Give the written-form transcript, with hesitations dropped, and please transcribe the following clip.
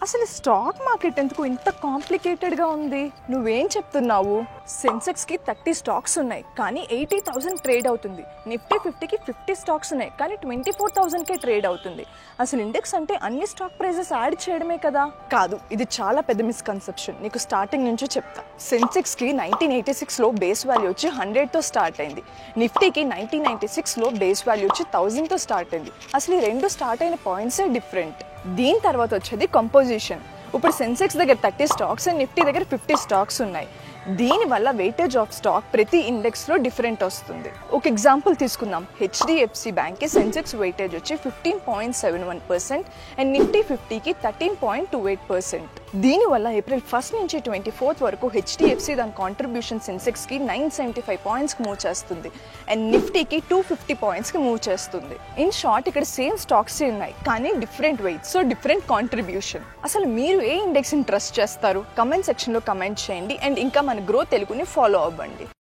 అసలు stock market ఎందుకు ఇంత కాంప్లికేటెడ్గా ఉంది? నువ్వేం చెప్తున్నావు? సెన్సెక్స్కి 30 స్టాక్స్ ఉన్నాయి కానీ 80,000 ట్రేడ్ అవుతుంది. నిఫ్టీ 50కి 50 స్టాక్స్ ఉన్నాయి కానీ 24,000కే ట్రేడ్ అవుతుంది. అసలు ఇండెక్స్ అంటే అన్ని స్టాక్ ప్రైజెస్ యాడ్ చేయడమే కదా? కాదు, ఇది చాలా పెద్ద మిస్కన్సెప్షన్. నీకు స్టార్టింగ్ నుంచి చెప్తా. సెన్సెక్స్కి 1986లో బేస్ వాల్యూ వచ్చి 100తో స్టార్ట్ అయింది. నిఫ్టీకి 1996లో బేస్ వాల్యూ వచ్చి 1000తో స్టార్ట్ అయింది. అసలు ఈ రెండు స్టార్ట్ అయిన పాయింట్సే డిఫరెంట్. దీని తర్వాత వచ్చేది కంపోజిషన్. ఇప్పుడు సెన్సెక్స్ దగ్గర 30 స్టాక్స్ అండ్ నిఫ్టీ దగ్గర 50 స్టాక్స్ ఉన్నాయి. దీనివల్ల వెయిటేజ్ ఆఫ్ స్టాక్ ప్రతి ఇండెక్స్లో డిఫరెంట్ వస్తుంది. ఒక ఎగ్జాంపుల్ తీసుకుందాం. హెచ్డిఎఫ్సి బ్యాంక్కి సెన్సెక్స్ వెయిటేజ్ వచ్చి 15.71% అండ్ నిఫ్టీ 50కి 13.28%. దీనివల్ల ఏప్రిల్ 1 నుంచి 24 వరకు హెచ్డిఎఫ్సి దాని కాంట్రిబ్యూషన్ సెన్సెక్స్కి 975 పాయింట్స్కి మూవ్ చేస్తుంది అండ్ నిఫ్టీకి 250 పాయింట్స్కి మూవ్ చేస్తుంది. ఇన్ షార్ట్, ఇక్కడ సేమ్ స్టాక్స్ ఉన్నాయి కానీ different weights, so different contribution. అసలు మీరు ఏ ఇండెక్స్ని ట్రస్ట్ చేస్తారు? కమెంట్ సెక్షన్లో కమెంట్ చేయండి అండ్ ఇంకా మన గ్రో తెలుగుని ఫాలో అవ్వండి.